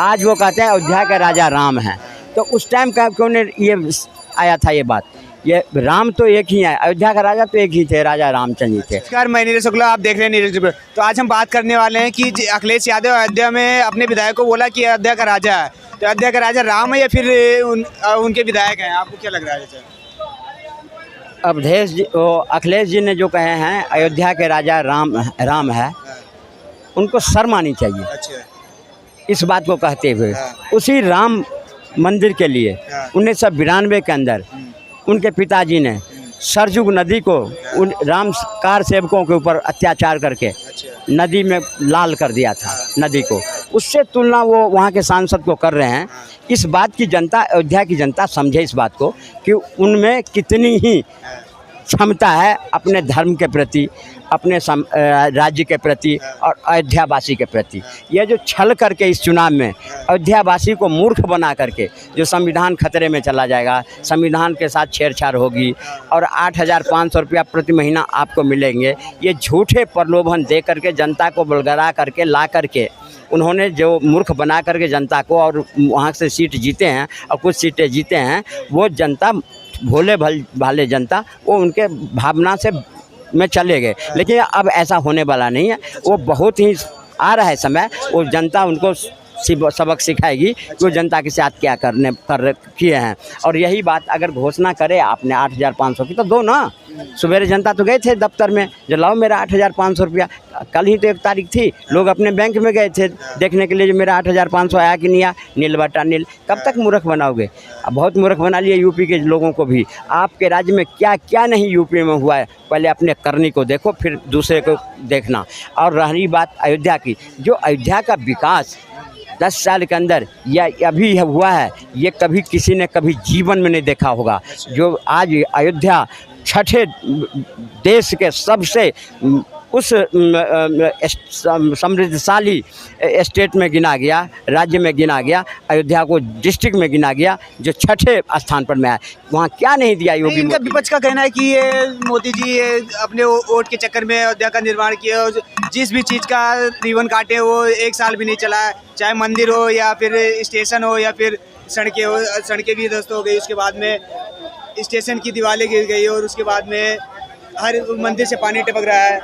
आज वो कहते हैं अयोध्या के राजा राम हैं। तो उस टाइम का क्यों ने ये आया था ये बात, ये राम तो एक ही है, अयोध्या का राजा तो एक ही थे, राजा रामचंद्र जी थे। नमस्कार, मैं नीरज शुक्ला, आप देख रहे हैं नीरज शुक्ला। तो आज हम बात करने वाले हैं कि अखिलेश यादव अयोध्या में अपने विधायक को बोला कि अयोध्या का राजा है, तो अयोध्या का राजा राम है या फिर उनके विधायक हैं? आपको क्या लग रहा है? अखिलेश जी ने जो कहे हैं अयोध्या के राजा राम है, उनको शर्म आनी चाहिए। अच्छा। इस बात को कहते हुए उसी राम मंदिर के लिए 1992 के अंदर उनके पिताजी ने सरजू नदी को उन राम कार सेवकों के ऊपर अत्याचार करके नदी में लाल कर दिया था नदी को। उससे तुलना वो वहाँ के सांसद को कर रहे हैं। इस बात की जनता, अयोध्या की जनता समझे इस बात को कि उनमें कितनी ही क्षमता है अपने धर्म के प्रति, अपने राज्य के प्रति और अयोध्यावासी के प्रति। यह जो छल करके इस चुनाव में अयोध्यावासी को मूर्ख बना करके जो संविधान खतरे में चला जाएगा, संविधान के साथ छेड़छाड़ होगी और 8,500 रुपया प्रति महीना आपको मिलेंगे, ये झूठे प्रलोभन दे करके जनता को बलगरा करके ला करके उन्होंने जो मूर्ख बना करके जनता को, और वहाँ से सीट जीते हैं और कुछ सीटें जीते हैं, वो जनता भोले भाले जनता वो उनके भावना से में चले गए। लेकिन अब ऐसा होने वाला नहीं है। वो बहुत ही आ रहा है समय, वो जनता उनको सबक सिखाएगी कि वो जनता के साथ क्या किए हैं। और यही बात अगर घोषणा करे आपने 8,500 की तो दो ना। सवेरे जनता तो गए थे दफ्तर में, जो लाओ मेरा 8,500 रुपया। कल ही तो 1 तारीख थी, लोग अपने बैंक में गए थे देखने के लिए जो मेरा 8,500 आया कि नहीं आया। नील बटा नील। कब तक मूर्ख बनाओगे? अब बहुत मूर्ख बना लिए यूपी के लोगों को भी। आपके राज्य में क्या क्या नहीं यूपी में हुआ है, पहले अपने करनी को देखो फिर दूसरे को देखना। और रही बात अयोध्या की, जो अयोध्या का विकास 10 साल के अंदर या अभी हुआ है, ये कभी किसी ने कभी जीवन में नहीं देखा होगा। जो आज अयोध्या छठे देश के सबसे उस समृद्धशाली स्टेट में गिना गया, राज्य में गिना गया, अयोध्या को डिस्ट्रिक्ट में गिना गया, जो छठे स्थान पर में है। वहाँ क्या नहीं दिया योगी? इनका विपक्ष का कहना है कि ये मोदी जी ये अपने वोट के चक्कर में अयोध्या का निर्माण किया, जिस भी चीज़ का रिबन काटे वो 1 साल भी नहीं चला है, चाहे मंदिर हो या फिर स्टेशन हो या फिर सड़कें हो। सड़कें भी ध्वस्त हो गई, उसके बाद में स्टेशन की दीवारें गिर गई और उसके बाद में हर मंदिर से पानी टपक रहा है।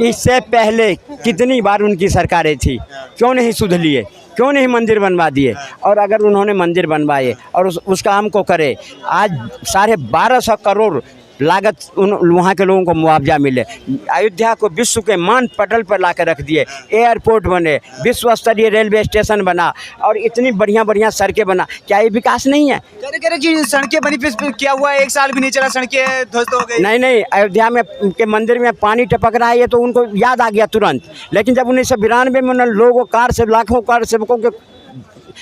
इससे पहले कितनी बार उनकी सरकारें थी, क्यों नहीं सुध लिए, क्यों नहीं मंदिर बनवा दिए? और अगर उन्होंने मंदिर बनवाए और उस काम को करे, आज 1250 करोड़ लागत वहाँ के लोगों को मुआवजा मिले। अयोध्या को विश्व के मान पटल पर ला कर रख दिए, एयरपोर्ट बने, विश्व स्तरीय रेलवे स्टेशन बना और इतनी बढ़िया बढ़िया सड़कें बना। क्या ये विकास नहीं है? कह रहे कि सड़कें बनी, फिर क्या हुआ? 1 साल भी नहीं चला, सड़कें ध्वस्त हो गई। नहीं, अयोध्या में के मंदिर में पानी टपक रहा है, ये तो उनको याद आ गया तुरंत। लेकिन जब 1992 में लोगों कार से लाखों कार सेवकों के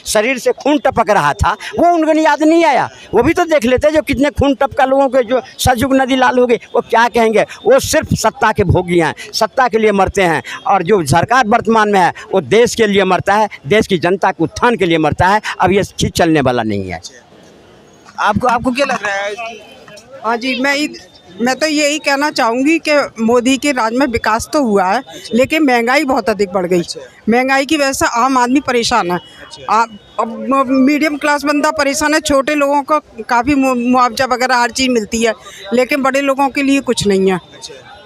शरीर से खून टपक रहा था, वो उनको याद नहीं आया। वो भी तो देख लेते जो कितने खून टपका लोगों के, जो सरजू नदी लाल हो गई। वो क्या कहेंगे? वो सिर्फ सत्ता के भोगी हैं, सत्ता के लिए मरते हैं। और जो सरकार वर्तमान में है वो देश के लिए मरता है, देश की जनता के उत्थान के लिए मरता है। अब ये चीज़ चलने वाला नहीं है। आपको क्या लग रहा है? हाँ जी, मैं तो यही कहना चाहूँगी कि मोदी के राज में विकास तो हुआ है, लेकिन महंगाई बहुत अधिक बढ़ गई। महंगाई की वजह से आम आदमी परेशान है। अब मीडियम क्लास बंदा परेशान है, छोटे लोगों को काफ़ी मुआवजा वगैरह हर चीज़ मिलती है, लेकिन बड़े लोगों के लिए कुछ नहीं है।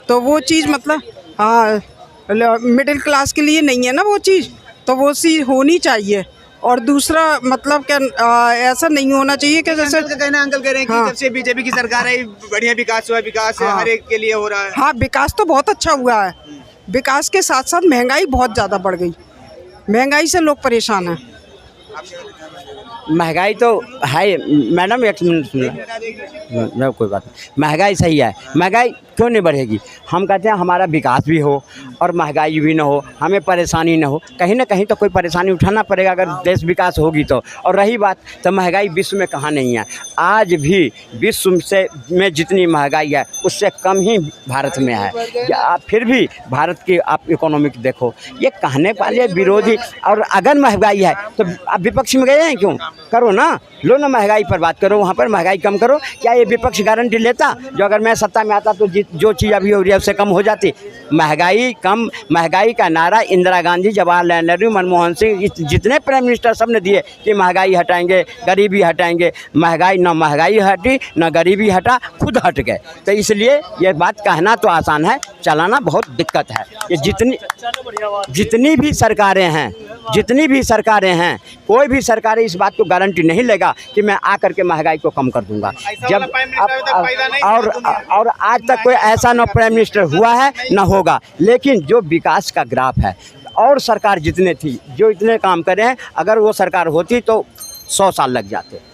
तो वो चीज़ मतलब हाँ, मिडिल क्लास के लिए नहीं है ना वो चीज़, तो वो चीज़ होनी चाहिए। और दूसरा मतलब क्या ऐसा नहीं होना चाहिए कि जैसे अंकल कह रहे हैं कि जब से बीजेपी की सरकार है बढ़िया विकास हुआ है, विकास हर एक के लिए हो रहा है। हाँ, विकास तो बहुत अच्छा हुआ है। विकास के साथ साथ महंगाई बहुत ज़्यादा बढ़ गई, महंगाई से लोग परेशान हैं। महंगाई तो है मैडम, 1 मिनट सुनिए, कोई बात नहीं। महंगाई सही है, महंगाई क्यों नहीं बढ़ेगी? हम कहते हैं हमारा विकास भी हो और महंगाई भी ना हो, हमें परेशानी ना हो। कहीं ना कहीं तो कोई परेशानी उठाना पड़ेगा अगर देश विकास होगी तो। और रही बात तो महंगाई विश्व में कहाँ नहीं है, आज भी विश्व से में जितनी महंगाई है उससे कम ही भारत में है। फिर भी भारत की आप इकोनॉमिक देखो, ये कहने वाले विरोधी। और अगर महंगाई है तो आप विपक्ष में गए हैं क्यों? करो ना, लो ना महंगाई पर बात करो, वहाँ पर महंगाई कम करो। क्या ये विपक्ष गारंटी लेता जो अगर मैं सत्ता में आता तो जो चीज़ अभी हो रही है उससे कम हो जाती? महंगाई कम, महंगाई का नारा इंदिरा गांधी, जवाहरलाल नेहरू, मनमोहन सिंह, जितने प्राइम मिनिस्टर सब ने दिए कि महंगाई हटाएंगे, गरीबी हटाएंगे। महंगाई ना, महंगाई हटी ना गरीबी हटा, खुद हट गए। तो इसलिए ये बात कहना तो आसान है, चलाना बहुत दिक्कत है। ये जितनी भी सरकारें हैं, कोई भी सरकारें इस बात को गारंटी नहीं लेगा कि मैं आकर के महंगाई को कम कर दूंगा। जब और आज तक कोई ऐसा न प्राइम मिनिस्टर हुआ है न होगा। लेकिन जो विकास का ग्राफ है, और सरकार जितने थी जो इतने काम करे हैं, अगर वो सरकार होती तो 100 साल लग जाते।